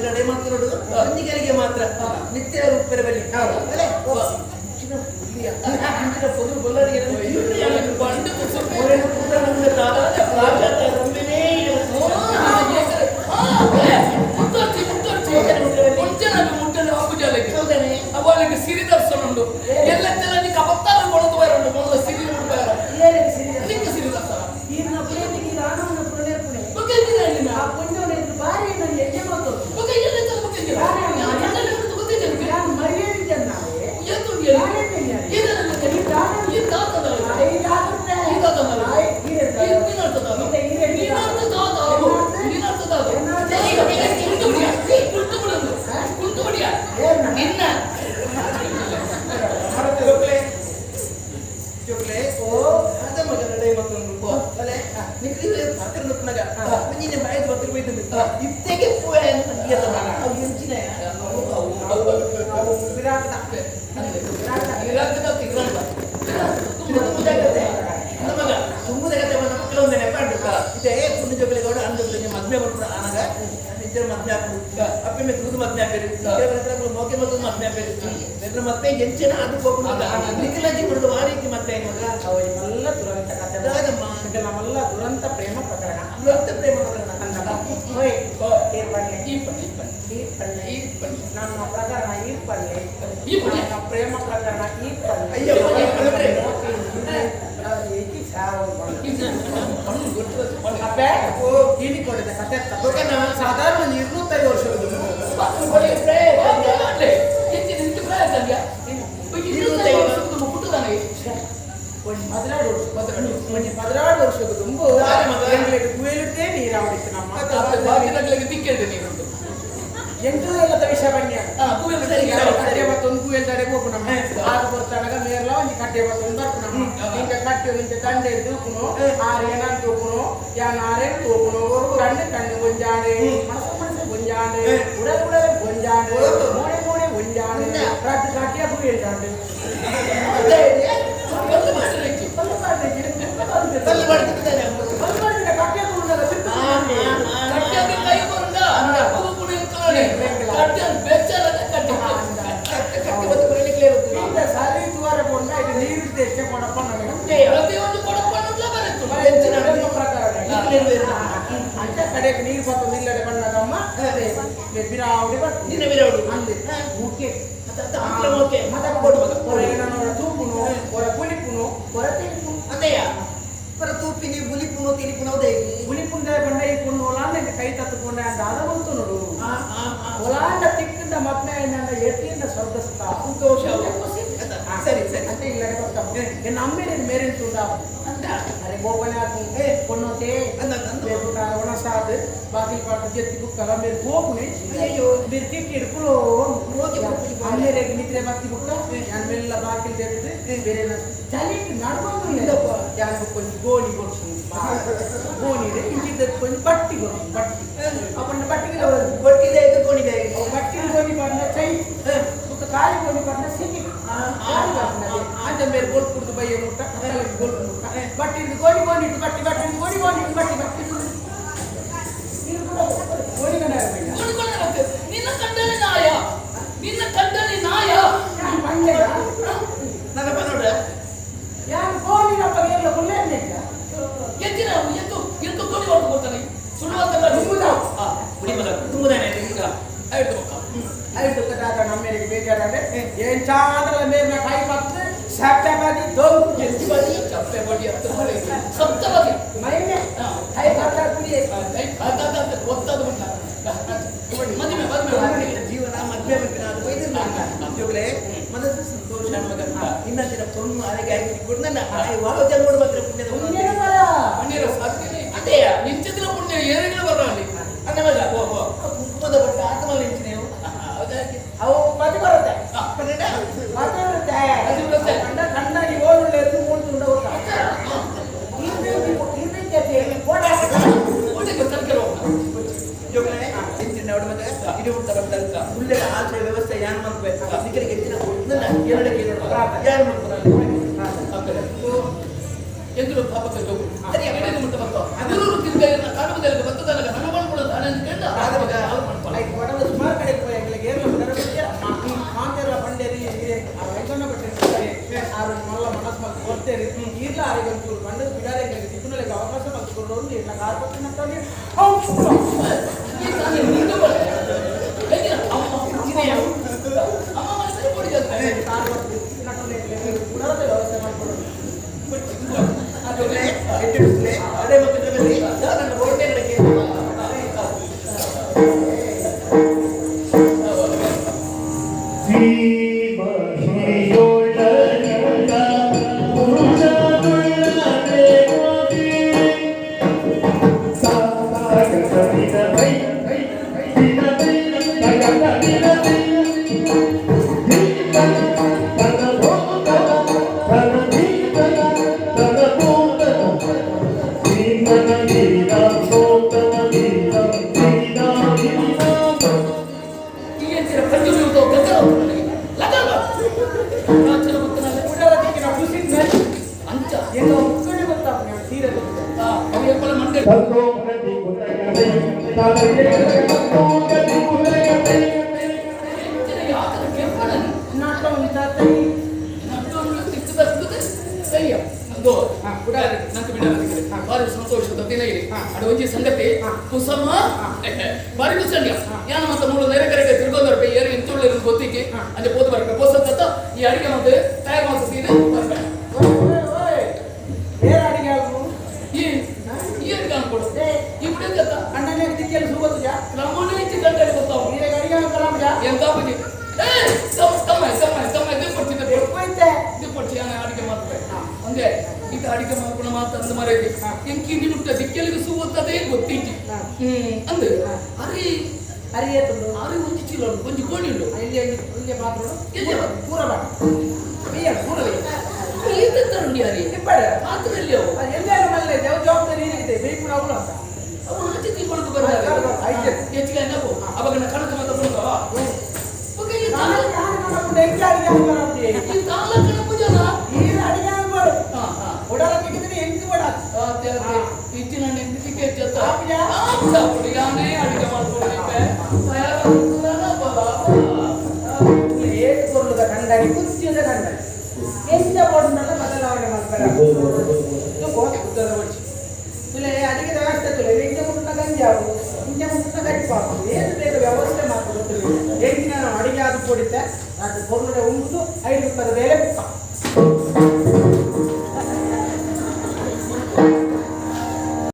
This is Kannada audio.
ನಡೆ ಮಾತ್ರ ನೋಡು ಸಂಜಿಗರಿಗೆ ಮಾತ್ರ ನಿತ್ಯ ರೂಪರ ಬಳಿ ಪೊದು ಬಲ್ಲರಿಗೆ ಅವಳಿಗೆ ಸಿರಿ ದರ್ಶನ ಉಂಟು ಎಲ್ಲ ಕಪತ್ತಾರ ಕೊಡದು ಬರೋದು ಮೊದಲ ಸಿರಿ ಸಿರಿ ದರ್ಶನ ಮತ್ತೆ ಎಂಚಿನ ಅದು ನಿಖಿಲಾಜಿ ಬಿಡುದು ಆ ರೀತಿ ಮತ್ತೆ ಅವರಿಗೆಲ್ಲ ದುರಂತ ಕಥೆ ನಮ್ಮೆಲ್ಲ ದುರಂತ ಪ್ರೇಮ ಪ್ರಕರಣ ನಮ್ಮ ಪ್ರಕರಣ ಈ ಪಳ್ಳಿ ನಮ್ಮ ಪ್ರೇಮ ಪ್ರಕರಣ ಈ ಪಳ್ಳಿ ಕೊಡಿದೆ ಕಥೆ ಸಾಧಾರಣ 205 ವರ್ಷದ ಪದಿನಾರು ವರ್ಷದ ತುಂಬು ಕುಯಲಿಟ್ಟೇ ನೀರಾವಡಿತ್ತು ನಮ್ಮ ದಿಕ್ಕೇಳ್ದೆ ನೀರುಂಟು ಎಂಟು ಎಲ್ಲದ ವಿಷಯ ಬನ್ನಿ ಕಟ್ಟೆ ಮತ್ತೊಂದು ಕುಯಲ್ ತಡೆ ಹೋಗು ನಮ್ಮ ಆಗ ಬರ್ತಾಗ ಮೇರ್ಲ ಒಂದು ಕಟ್ಟೆ ಮತ್ತೊಂದು ಬರ್ತು ನಮ್ಮ ಹಿಂಗೆ ಕಟ್ಟೆ ನಿಂತೆ ದಂಡೆ ತೂಕುನು ಆರು ಏನಾರು ತೂಕುನು ಯಾನ್ ಆರೇನು ತೂಕುನು ಕಣ್ಣು ಕಣ್ಣು ಗೊಂಜಾಡೆ ಮನಸ್ಸು ಗೊಂಜಾಡೆ ಉಡಲ್ ಗೊಂಜಾಡೆ ಮೋಡೆ ಗೊಂಜಾಡೆ ಕಟ್ಟು ಕಟ್ಟಿಯ ಕುಯಲ್ ದಾಂಡೆ ಕಡೆಗೆ ನೀರು ಬರ್ತದೆ ಇಲ್ಲದೆ ಬಣ್ಣದಮ್ಮ ಬಿರಾವಡಿ ಬರ್ತದೆ ಅಂದೆ ಮುಖ್ಯ ತೂಪುನು ಹೊರ ಕುಲಿಪುನು ಹೊರ ತಿರುಪು ಅಂದೆಯ ಹೊರ ತೂಪಿನಿ ಬುಲಿಪುನು ತಿರುಪುನು ಬುಲಿಪುಂದ ಬಂಡ ಈ ಪುಣ್ಣು ಹೊಲಾಂದ ಕೈ ತತ್ತುಕೊಂಡ ಅಂತ ಅದ ಬಂತು ನೋಡು ಹೊಲಾಂಡ ತಿಕ್ಕಿಂದ ಮತ್ತೆ ಎತ್ತಿಂದ ಸ್ವರ್ಗಸ್ಥ ಸಂತೋಷ ಸರಿ ಸರಿ ಅಂತ ಇಲ್ಲದೆ ಬರ್ತಾವೆ ನಮ್ಮೇಲೆ ಮೇರೆ ತುಂಡ अरे गोपने आती है कोनोते बेटा वना साथ बाकी पार्ट जेती को कला मेरे गोप ने यो बिरती किरकुलो रोज हमने रे मित्रे बाकी बुक्का यान मेरे ला बाकी देते बेरे ना चली नडबंदु ಇಲ್ಲ ಯಾನ್ ಕೊಂಚ ಗೋಣಿ ಕೊಡ್ತೀನಿ ಗೋಣಿ रे ಇಂಚಿದ ಕೊಂಚ ಪಟ್ಟಿ ಪಟ್ಟಿ अपन ಪಟ್ಟಿಗೆ ಬಟ್ಟಿದೆ ಇದು ಗೋಣಿದೆ ಪಟ್ಟಿ ಗೋಣಿ ಬಣ್ಣ ಚೈ ಉತ್ತ ಕಾಲಿ ಗೋಣಿ ಬಣ್ಣ ಸಿಕ್ಕಿ आज मेरे गोल कुर्त भाई मुट्टा कथल गोल मुट्टा बट्टी गोली गोली बट्टी बट्टी गोली गोली बट्टी बट्टी गोली कना गोली कना निನ್ನ ಕಂಡಲ್ಲಿ ನಾಯ ನಾನು ಬಂದೆ ನನ್ನ ಬಂದೋಡ ಯಾನ್ ಗೋಲಿ ನಮ್ಮ ಎಲ್ಲ ಕೊಲ್ಲೇನೆ ಎತ್ತಿನ ಎತ್ತು ಗೋಲಿ ಹೊರಟು ಬರ್ತಾನೆ ಸುಳ್ಳುವಂತ ತುಂಬುದಾನೆ ಈಗ ಆಯ್ತು ಕದಾಕ ನಮ್ಮೇರಿಗೆ ಬೇಜಾರಾದೆ ಏನ್ ಚಾಂದ್ರಲ ಮೇರ್ನ ಕೈ ಪತ್ತೆ ಸಪ್ತಪದಿ ದೋಗು ಎತ್ತಿಬದಿ ಚಪ್ಪೆಬಡಿ ಹತ್ತು ಮಳೆ ಸಪ್ತಪದಿ ಮೈನೆ ಕೈ ಪತ್ತ ಕುಡಿ ಕೈ ಪತ್ತ ಒತ್ತದ ಮುಟ್ಟ ಮದುವೆ ಜೀವನ ಮದುವೆ ಅದು ಒಯ್ದಿರ್ಲಿ ಮನಸ್ಸು ಸಂತೋಷ ಮಗ ಇನ್ನೊಂದಿನ ತೊನ್ನು ಅರೆಗೆ ಆಗಿ ಕೊಡ್ನಲ್ಲ ವಾಹ ಜನ್ಮಡ ಮಾತ್ರ ಪುಣ್ಯದ ಪುಣ್ಯರ ಸಾಧ್ಯನೇ ಅದೇ ನಿಂಚಿದ್ರ ಪುಣ್ಯ ಏರಿಗಳ ಬರಲಿ ಅದೇ ಮಗ ಕುಂಕುಮದ ಬಟ್ಟ ಆತ್ಮಲ್ಲಿ ನಿಂಚಿನೇವು ಅವು ಮತಿ ಬರುತ್ತೆ ಕಂಡ ಕಂಡಾಗಿ ಓಡುಳ್ಳೆ ಮೂಡ್ತುಂಡ ಇದು ಉಂಟ ಉಳ್ಳೆ ಆಶ್ರಯ ವ್ಯವಸ್ಥೆ ಯಾನ್ ಮಾಡ್ಬೇಕು ಸಿಕ್ಕರಿಗೆ ಹೆಚ್ಚಿನ ಎರಡಕ್ಕೆ ಯಾರು ಮಾಡ್ತಾರೆ ಎಂದ್ರು ಪಾಪಕ ಜೋಗು ಸರಿ ಎಡೆಗೆ ಮುಟ್ಟ ಬರ್ತಾವ 13 ತಿಂಗಳ ಕಾಡುವುದಕ್ಕೆ ಬರ್ತದಲ್ಲ ಹಣವನ್ನು ಕೂಡ ದಾನ ಅಂತ ಕೇಳಿದ ಆಗ ಮಗ ಅವ್ರು ಮಾಡ್ತಾರೆ ಈ ತಾನೇ ನಿಂದು ಬಳೆ ಹೇಗೆ ಅಮ್ಮ ಚಿನೆಯ ಅಮ್ಮ ಮನಸ್ಸಲ್ಲಿ ಕೊಡಿದ್ರೆ ಜೋಗ್ಲೆ ಎಟ್ಟಿಡ್ಸ್ಲೆ ಅಡೆ ಮತ್ತೆ ಜಗಲಿ ನನ್ನ ರೋಟೆ ನಡಕ್ಕೆ ಸಂತೋಷದ ದಿನ ಇದೆ ಅದು ಒಂಜಿ ಸಂಗತಿ ಕುಸಮ ಬಾರಿ ಕುಸಂಡ್ಯ ಯಾನ ಮತ್ತ ಮೂಲ ನೆರೆ ಕರೆಗೆ ತಿರ್ಗೋದರ್ಪೆ ಏರು ಇಂತುಳ್ಳಿರ ಗೊತ್ತಿಗೆ ಅಂದ್ರೆ ಪೋದು ಬರ್ಕ ಪೋಸತ್ತ ಈ ಅಡಿಗೆ ಮತ್ತೆ ತಯಾರು ಮಾಡ್ತಿದೆ ಬೇರೆ ಅಡಿಗೆ ಆಗು ಈ ಅಡಿಗೆ ಅನ್ಕೊಡು ಈ ಬಿಡ ಜತ ಅಣ್ಣನೇ ದಿಕ್ಕಿಯಲ್ಲಿ ಸುಗೋದು ಜಾ ನಮ್ಮನೆ ಇಚ್ಚಿ ಗಂಟೆ ಗೊತ್ತಾವ ನೀರೇ ಅಡಿಗೆ ಆಗಲ್ಲ ಜಾ ಎಂತ ಬುದ್ಧಿ ತಮ್ಮ ದಿಪ್ಪಡ್ತಿದ್ದೆ ಹೋಯ್ತೆ ದಿಪ್ಪಡ್ಸಿ ಅಡಿಗೆ ಮಾಡ್ತಾರೆ ಹಂಗೆ ಈಗ ಅಡಿಗೆ ಮಾಡ್ಕೊಂಡು ಮಾತಂದ ಮರೆಗೆ ಎಂಕಿ ನಿಮುಟ್ಟ ದಿಕ್ಕೆಲ್ಲಿಗೆ ಸುಗುತ್ತದೆ ಗೊತ್ತಿತ್ತು ಅಂದ್ರೆ ಅರಿ ಅರಿಯೇತುಂಡು ಅರಿ ಒಂಜಿ ಚೀಲ ಉಂಟು ಒಂಜಿ ಕೋಣಿ ಉಂಟು ಇಲ್ಲಿ ಮಾತ್ರ ಎಲ್ಲಿ ಪೂರ ಬಾಡ ಅಯ್ಯ ಪೂರ ಉಂಡಿ ಅರಿ ಇಬ್ಬರ ಮಾತ್ರದಲ್ಲಿ ಅವು ಎಲ್ಲಾರು ಮಲ್ಲೆ ಜವಾಬ್ದಾರಿ ಏನಿದೆ ಬೇಕು ನಾವು ಅಂತ ಅವು ಆಚೆ ತಿಳ್ಕೊಂಡು ಬರ್ತಾರೆ ಹೆಚ್ಚಿಗೆ ನಾವು ಅವಾಗ ಕಣಕ ಮಾತ್ರ ಬಂದವ ಈ ತಾಲ ಕಣಕು ಜನ ಇಚ್ಚಿನ ನೆಂದಿಗೆ ಯಾನೇ ಅಡಿಗೆ ಮಾಡ್ಕೊಂಡಿದ್ದೆ ಏಕುರ್ಲದ ಕಂಡಾಗಿ ಕುಚ್ಚಿದ ಕಂಡಾಗಿ ಎಂತ ಬೋರ್ಡ್ನೆಲ್ಲ ಬದಲಾವಣೆ ಮಾಡ್ತಾರೆ ಉತ್ತರದ ಬಡ್ಸಿ ತುಲೆ ಅಡಿಗೆ ವ್ಯವಸ್ಥೆ ತುಲೆ ಎಂಟು ಮುಟ್ಟಿನ ಗಂಜಾವು ಇಂಚೆ ಮುಟ್ಟಿನ ಕಟ್ಟಿಪಾಕು ಏನು ಬೇಕು ವ್ಯವಸ್ಥೆ ಮಾಡ್ಕೊಂಡು ಎಂಟಿನ ಅಡಿಗೆ ಅದು ಕೊಡಿದ್ದೆ ಅದು ಕೊರ್ಲಡೆ ಉಂಟು 5 ರೂಪಾಯಿ ಬೇರೆ ಬುಕ್ಕ